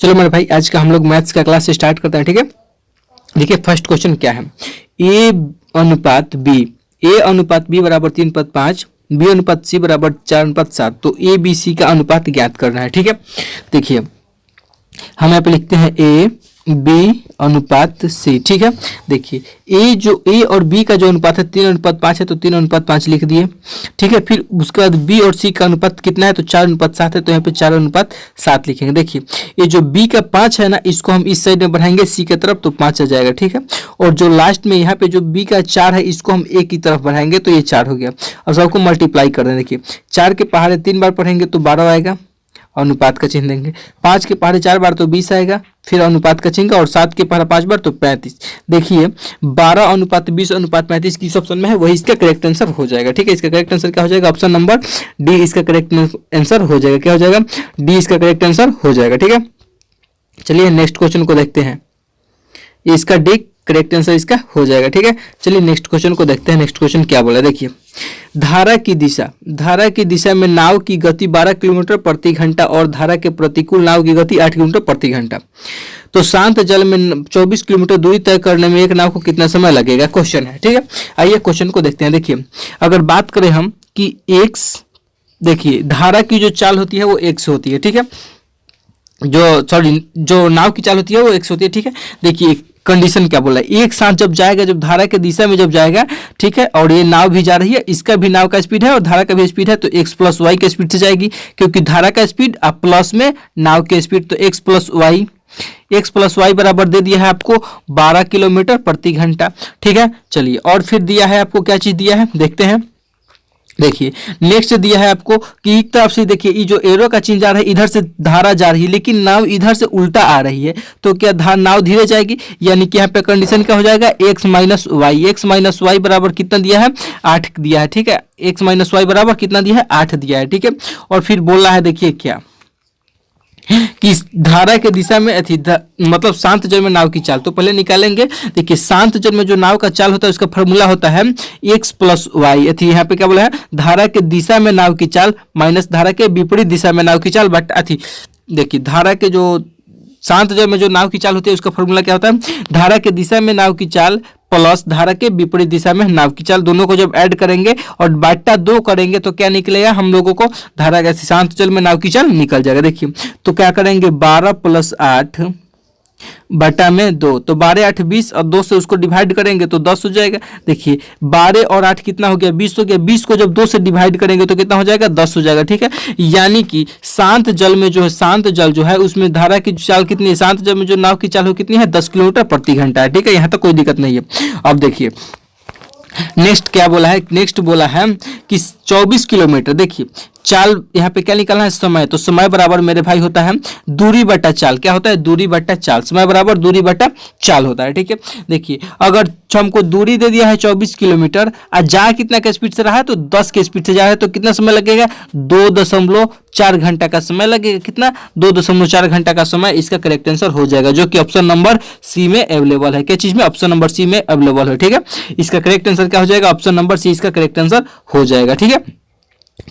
चलो मेरे भाई, आज का हम लोग मैथ्स का क्लास स्टार्ट करते हैं। ठीक है, देखिए फर्स्ट क्वेश्चन क्या है। ए अनुपात बी, ए अनुपात बी बराबर 3:5, बी अनुपात सी बराबर 4:7। तो ए बी सी का अनुपात ज्ञात करना है। ठीक है, देखिए हम यहाँ पे लिखते हैं ए बी अनुपात सी। ठीक है, देखिए ए और बी का जो अनुपात है 3:5 है, तो 3:5 लिख दिए। ठीक है, फिर उसके बाद बी और सी का अनुपात कितना है, तो 4:7 है, तो यहाँ पे 4:7 लिखेंगे। देखिए ये जो बी का 5 है ना, इसको हम इस साइड में बढ़ाएंगे सी की तरफ, तो 5 आ जाएगा। ठीक है, और जो लास्ट में यहाँ पे जो बी का 4 है, इसको हम ए की तरफ बढ़ाएंगे, तो ये 4 हो गया। और सबको मल्टीप्लाई कर दें। देखिए 4 के पहाड़े 3 बार पढ़ेंगे तो 12 आएगा, अनुपात का चिन्ह देंगे। 5 के पहाड़े 4 बार तो 20 आएगा, फिर अनुपात का चिन्ह, और 7 के पहाड़ा 5 बार तो 35। देखिए 12:20:35 किस ऑप्शन में है, वही इसका करेक्ट आंसर हो जाएगा। ठीक है, इसका करेक्ट आंसर क्या हो जाएगा, ऑप्शन नंबर डी इसका करेक्ट आंसर हो जाएगा। क्या हो जाएगा, डी इसका करेक्ट आंसर हो जाएगा। ठीक है, चलिए नेक्स्ट क्वेश्चन को देखते हैं। इसका डी करेक्ट आंसर इसका हो जाएगा। ठीक है, चलिए नेक्स्ट क्वेश्चन को देखते हैं। नेक्स्ट क्वेश्चन क्या बोला, देखिए धारा की दिशा में नाव की गति 12 किलोमीटर प्रति घंटा और धारा के प्रतिकूल नाव की गति 8 किलोमीटर प्रति घंटा। तो शांत जल में 24 किलोमीटर दूरी तय करने में एक नाव को कितना समय लगेगा, क्वेश्चन है। ठीक है, आइए क्वेश्चन को देखते हैं। देखिए अगर बात करें हम कि एक्स, देखिए धारा की जो चाल होती है वो एक्स होती है। ठीक है, जो नाव की चाल होती है वो एक्स होती है। ठीक है, देखिए कंडीशन क्या बोला है, एक साथ जब जाएगा, जब धारा के दिशा में जब जाएगा, ठीक है, और ये नाव भी जा रही है, इसका भी नाव का स्पीड है और धारा का भी स्पीड है, तो x + y के स्पीड से जाएगी, क्योंकि धारा का स्पीड और प्लस में नाव के स्पीड, तो x + y बराबर दे दिया है आपको 12 किलोमीटर प्रति घंटा। ठीक है, चलिए और फिर दिया है आपको, क्या चीज दिया है देखते हैं। देखिए नेक्स्ट दिया है आपको कि एक तरफ से, देखिए ये जो एरो का चिन्ह जा रहा है, इधर से धारा जा रही है, लेकिन नाव इधर से उल्टा आ रही है, तो क्या नाव धीरे जाएगी, यानी कि यहाँ पे कंडीशन क्या हो जाएगा, x - y बराबर कितना दिया है, 8 दिया है। ठीक है, x - y बराबर कितना दिया है, 8 दिया है। ठीक है, और फिर बोला है, देखिए क्या कि धारा के दिशा में मतलब शांत जल में नाव की चाल, तो पहले निकालेंगे। देखिए शांत जल में जो नाव का चाल होता है उसका फॉर्मूला होता है x + y। यहाँ पे क्या बोला है, धारा के दिशा में नाव की चाल माइनस धारा के विपरीत दिशा में नाव की चाल बट देखिए धारा के जो शांत जल में जो नाव की चाल होती है उसका फॉर्मूला क्या होता है, धारा के दिशा में नाव की चाल प्लस धारा के विपरीत दिशा में नाव की चाल, दोनों को जब ऐड करेंगे और बाटा 2 करेंगे तो क्या निकलेगा, हम लोगों को धारा के शांत जल में नाव की चाल निकल जाएगा। देखिए तो क्या करेंगे, 12 + 8 बटा में 2, तो 12 × 8 = 20 और 2 से उसको डिवाइड करेंगे तो 10 हो जाएगा। देखिए 12 और 8 कितना हो गया, 20 हो गया। 20 को जब 2 से डिवाइड करेंगे तो कितना हो जाएगा, 10 हो जाएगा। ठीक है, यानी कि शांत जल में जो है, शांत जल जो है उसमें धारा की चाल कितनी है, शांत जल में जो नाव की चाल हो कितनी है, 10 किलोमीटर प्रति घंटा है। ठीक है, यहाँ तक कोई दिक्कत नहीं है। अब देखिए नेक्स्ट क्या बोला है, नेक्स्ट बोला है कि 24 किलोमीटर। देखिए चाल यहाँ पे क्या निकालना है, समय, तो समय बराबर मेरे भाई होता है दूरी बटा चाल। क्या होता है, दूरी बटा चाल, समय बराबर दूरी बटा चाल होता है। ठीक है, देखिए अगर हमको दूरी दे दिया है 24 किलोमीटर और जा कितना के स्पीड से रहा है, तो 10 के स्पीड से जा रहा है, तो कितना समय लगेगा, 2.4 घंटा का समय लगेगा। कितना, 2.4 घंटा का समय इसका करेक्ट आंसर हो जाएगा, जो कि ऑप्शन नंबर सी में अवेलेबल है। क्या चीज में, ऑप्शन नंबर सी में अवेलेबल है। ठीक है, इसका करेक्ट आंसर क्या हो जाएगा, ऑप्शन नंबर सी इसका करेक्ट आंसर हो जाएगा। ठीक है,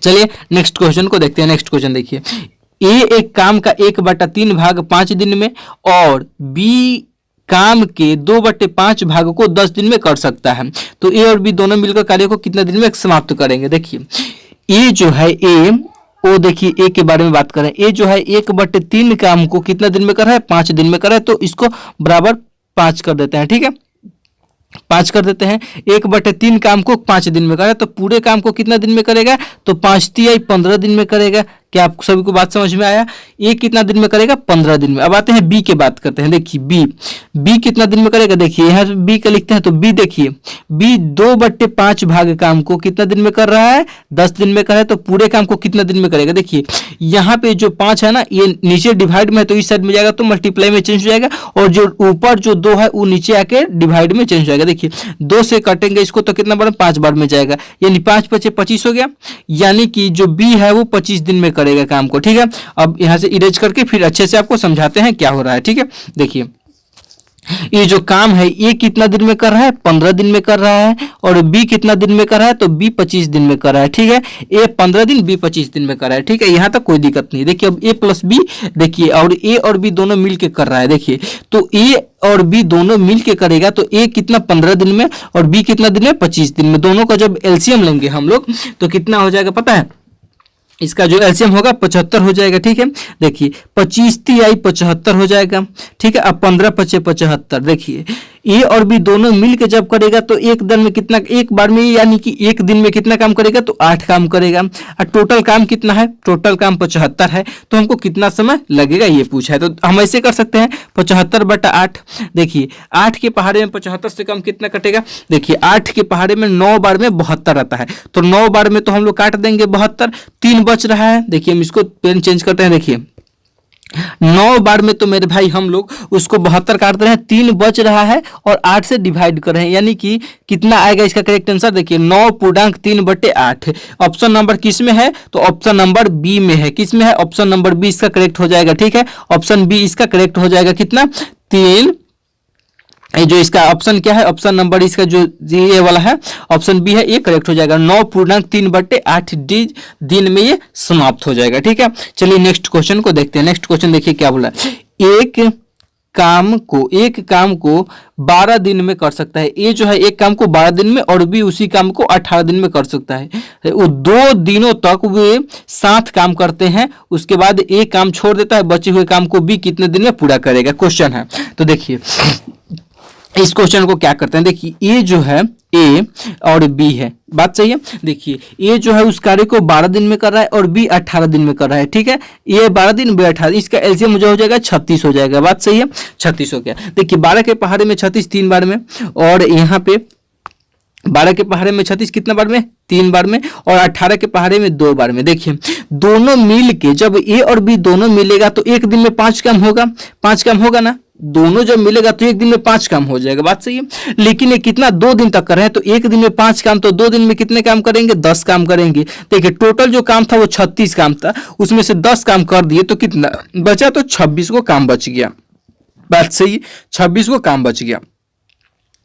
चलिए नेक्स्ट क्वेश्चन को देखते हैं। नेक्स्ट क्वेश्चन देखिए, ए एक काम का 1/3 भाग 5 दिन में और बी काम के 2/5 भाग को 10 दिन में कर सकता है, तो ए और बी दोनों मिलकर कार्य को कितने दिन में समाप्त करेंगे। देखिए ए जो है, देखिए ए के बारे में बात करें, ए जो है 1/3 काम को कितना दिन में कर रहा है, 5 दिन में कर रहा है, तो इसको बराबर 5 कर देते हैं। ठीक है, 5 कर देते हैं। 1/3 काम को 5 दिन में करेगा, तो पूरे काम को कितना दिन में करेगा, तो 5 × 3 = 15 दिन में करेगा। क्या आप सभी को बात समझ में आया, ए कितना दिन में करेगा, 15 दिन में। अब आते हैं बी के बात करते हैं। देखिए बी कितना दिन में करेगा, देखिए यहाँ बी का लिखते हैं, तो बी देखिए बी 2/5 भाग काम को कितना दिन में कर रहा है, 10 दिन में कर रहा है, तो पूरे काम को कितना दिन में करेगा। देखिए यहाँ पे जो 5 है ना, ये नीचे डिवाइड में है, तो इस साइड में जाएगा तो मल्टीप्लाई में चेंज हो जाएगा, और जो ऊपर जो 2 है वो नीचे आके डिवाइड में चेंज हो जाएगा। देखिए 2 से कटेंगे इसको तो कितना बार, 5 बार में जाएगा, यानी 5 × 5 = 25 हो गया, यानी कि जो बी है वो 25 दिन में करेगा काम को। ठीक है, अब यहाँ से इरेज करके फिर अच्छे से आपको समझाते हैं क्या हो रहा है। ठीक है, देखिए ये जो काम है ये कितना दिन में कर रहा है, 15 दिन में कर रहा है, और बी कितना दिन में कर रहा है, तो बी 25 दिन में कर रहा है, ठीक है। ए 15 दिन, बी 25 दिन में कर रहा है, ठीक है। यहाँ तक कोई दिक्कत नहीं। देखिए अब ए प्लस बी, देखिए और ए और बी दोनों मिलके कर रहा है, देखिए तो ए और बी दोनों मिलके करेगा तो ए कितना 15 दिन में और बी कितना दिन में 25 दिन में। दोनों का जब एलसीएम लेंगे हम लोग तो कितना हो जाएगा पता है, इसका जो एलसीएम होगा 75 हो जाएगा, ठीक है। देखिए 25 तिहाई 75 हो जाएगा, ठीक है। अब 15 पचे 75, देखिए ए और बी दोनों मिलके जब करेगा तो एक दिन में कितना, एक बार में यानी कि एक दिन में कितना काम करेगा, तो 8 काम करेगा। और टोटल काम कितना है, टोटल काम 75 है, तो हमको कितना समय लगेगा ये पूछा है। तो हम ऐसे कर सकते हैं 75/8। देखिए 8 के पहाड़े में 75 से कम कितना कटेगा, देखिए 8 के पहाड़े में 9 बार में 72 आता है, तो 9 बार में तो हम लोग काट देंगे 72, 3 बच रहा है। देखिए हम इसको पेन चेंज करते हैं, देखिए 9 बार में तो मेरे भाई हम लोग उसको 72 काट रहे हैं, 3 बच रहा है और 8 से डिवाइड कर रहे हैं, यानी कि कितना आएगा इसका करेक्ट आंसर, देखिए 9.3/8। ऑप्शन नंबर किस में है, तो ऑप्शन नंबर बी में है। किस में है, ऑप्शन नंबर बी इसका करेक्ट हो जाएगा, ठीक है। ऑप्शन बी इसका करेक्ट हो जाएगा कितना, 3। जो इसका ऑप्शन क्या है, ऑप्शन नंबर इसका जो ये वाला है ऑप्शन बी है, ये करेक्ट हो जाएगा। 9.3/8 दिन में ये समाप्त हो जाएगा, ठीक है। चलिए नेक्स्ट क्वेश्चन को देखते हैं। नेक्स्ट क्वेश्चन देखिए क्या बोला, एक काम को 12 दिन में कर सकता है। ए जो है एक काम को 12 दिन में और बी उसी काम को 18 दिन में कर सकता है। वो 2 दिनों तक वे साथ काम करते हैं, उसके बाद एक काम छोड़ देता है, बचे हुए काम को बी कितने दिन में पूरा करेगा, क्वेश्चन है। तो देखिए इस क्वेश्चन को क्या करते हैं, देखिए ए जो है ए और बी है, बात सही है। देखिए ए जो है उस कार्य को 12 दिन में कर रहा है और बी 18 दिन में कर रहा है, ठीक है। ए 12 दिन, बी 18, इसका एलसीएम हो जाएगा 36 हो जाएगा, बात सही है। 36 हो गया। देखिए 12 के पहाड़े में 36 3 बार में, और यहाँ पे 12 के पहाड़े में 36 कितना बार में, 3 बार में, और 18 के पहाड़े में 2 बार में। देखिए दोनों मिल के जब ए और बी दोनों मिलेगा तो एक दिन में 5 काम होगा, 5 काम होगा ना, दोनों जब मिलेगा तो एक दिन में 5 काम हो जाएगा, बात सही है। लेकिन ये कितना 2 दिन तक कर रहे हैं, तो एक दिन में 5 काम, तो 2 दिन में कितने काम करेंगे, 10 काम करेंगे। देखिए टोटल जो काम था वो 36 काम था, उसमें से 10 काम कर दिए तो कितना बचा, तो 26 को काम बच गया, बात सही है। 26 को काम बच गया।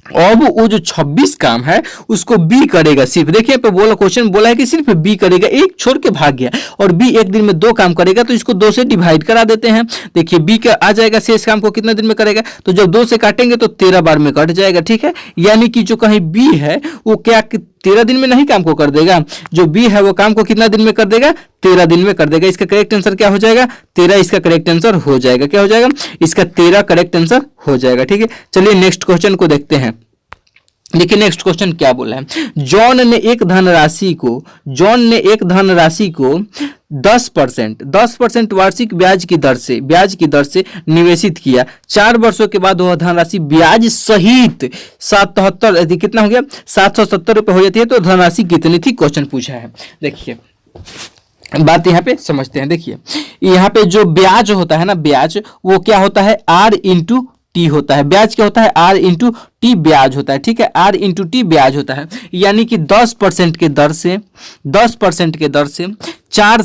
अब वो जो 26 काम है उसको बी करेगा सिर्फ, देखिए पे बोला क्वेश्चन बोला है कि सिर्फ बी करेगा, एक छोड़ के भाग गया, और बी एक दिन में 2 काम करेगा, तो इसको 2 से डिवाइड करा देते हैं। देखिए बी का आ जाएगा शेष काम को कितना दिन में करेगा, तो जब 2 से काटेंगे तो 13 बार में कट जाएगा, ठीक है। यानी कि जो कहीं बी है वो क्या 13 दिन में नहीं काम को कर देगा, जो बी है वो काम को कितना दिन में कर देगा, 13 दिन में कर देगा। इसका करेक्ट आंसर क्या हो जाएगा, 13 इसका करेक्ट आंसर हो जाएगा। क्या हो जाएगा, इसका 13 करेक्ट आंसर हो जाएगा, ठीक है। चलिए नेक्स्ट क्वेश्चन को देखते हैं। देखिए नेक्स्ट क्वेश्चन क्या बोला है, जॉन ने एक धनराशि को 10% वार्षिक ब्याज की दर से निवेशित किया। 4 वर्षों के बाद वह धनराशि ब्याज सहित 77 कितना हो गया, 770 रुपए हो जाती है। तो धनराशि कितनी थी, क्वेश्चन पूछा है। देखिए बात यहाँ पे समझते हैं। देखिए यहाँ पे जो ब्याज होता है ना, ब्याज वो क्या होता है, R/T होता है। ब्याज क्या होता है, R/T ब्याज होता है, ठीक है। R/T ब्याज होता है, यानी कि 10% के दर से 4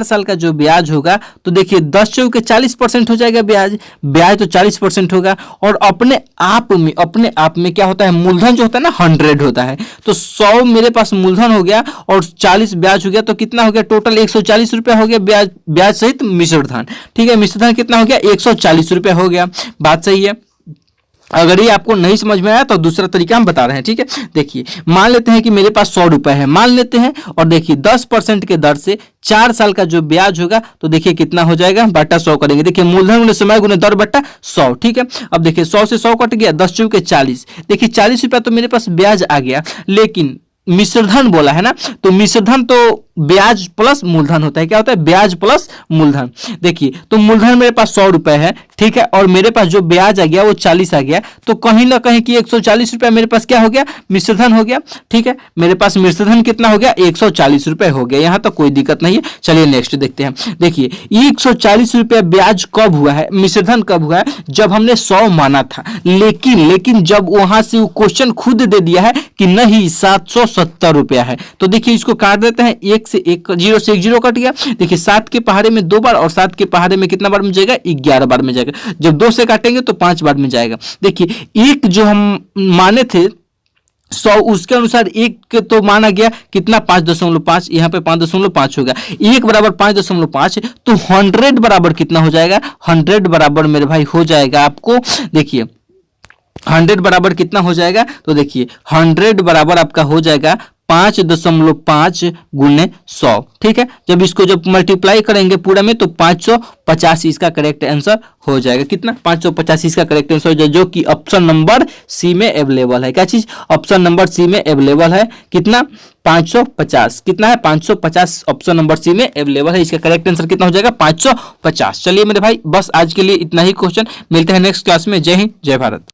साल का जो ब्याज होगा, तो देखिए 10 चौके 40% हो जाएगा ब्याज तो 40% होगा। और अपने आप में क्या होता है, मूलधन जो होता है ना 100 होता है, तो 100 मेरे पास मूलधन हो गया और 40 ब्याज हो गया, तो कितना हो गया, टोटल 140 रुपया हो गया ब्याज सहित मिश्रधन, ठीक है। मिश्रधन कितना हो गया, 140 रुपया हो गया, बात सही है। अगर ये आपको नहीं समझ में आया तो दूसरा तरीका हम बता रहे हैं, ठीक है। देखिए मान लेते हैं कि मेरे पास 100 रुपए है, मान लेते हैं, और देखिए 10% के दर से 4 साल का जो ब्याज होगा, तो देखिए कितना हो जाएगा, बटा 100 करेंगे। देखिए मूलधन गुने समय गुने दर बटा 100, ठीक है। अब देखिए 100 से 100 कट गया, 10 चौके 40, देखिए 40 रुपया तो मेरे पास ब्याज आ गया, लेकिन मिश्रधन बोला है ना, तो मिश्रधन तो ब्याज प्लस मूलधन होता है। क्या होता है, ब्याज प्लस मूलधन। देखिए तो मूलधन मेरे पास 100 रुपए है, ठीक है, और मेरे पास जो ब्याज आ गया वो 40 आ गया, तो कहीं ना कहीं कि 140 रुपया मेरे पास क्या हो गया, मिश्रधन हो गया, ठीक है। मेरे पास मिश्रधन कितना हो गया, 140 रुपए हो गया। यहां तक कोई दिक्कत नहीं है। चलिए नेक्स्ट देखते हैं। देखिए 140 रुपया ब्याज कब हुआ है, मिश्रधन कब हुआ है, जब हमने 100 माना था, लेकिन जब वहां से वो क्वेश्चन खुद दे दिया है कि नहीं 770 ₹70 है। तो देखिए इसको काट देते हैं, 1 से 1 0 से 1 0 कट गया। देखिए 7 के पहाड़े में 2 बार और 7 के पहाड़े में कितना बार में जाएगा, 11 बार में जाएगा। जब 2 से काटेंगे तो 5 बार में जाएगा। देखिए एक जो हम माने थे 100, उसके अनुसार एक तो माना गया कितना 5.5, यहाँ पे 5.5 होगा। 1 बराबर 5.5 तो 100 बराबर कितना हो जाएगा, 100 बराबर मेरे भाई हो जाएगा आपको। देखिए 100 बराबर कितना हो जाएगा, तो देखिए 100 बराबर आपका हो जाएगा 5.5 गुने 100। ठीक है, जब इसको जब मल्टीप्लाई करेंगे पूरा में तो 550 इसका करेक्ट आंसर हो जाएगा। कितना, 550 इसका करेक्ट आंसर हो जाएगा, जो कि ऑप्शन नंबर सी में अवेलेबल है। क्या चीज, ऑप्शन नंबर सी में अवेलेबल है। कितना, 550। कितना है, 550 ऑप्शन नंबर सी में अवेलेबल है। इसका करेक्ट आंसर कितना हो जाएगा, 550। चलिए मेरे भाई बस आज के लिए इतना ही क्वेश्चन, मिलते हैं नेक्स्ट क्लास में। जय हिंद, जय भारत।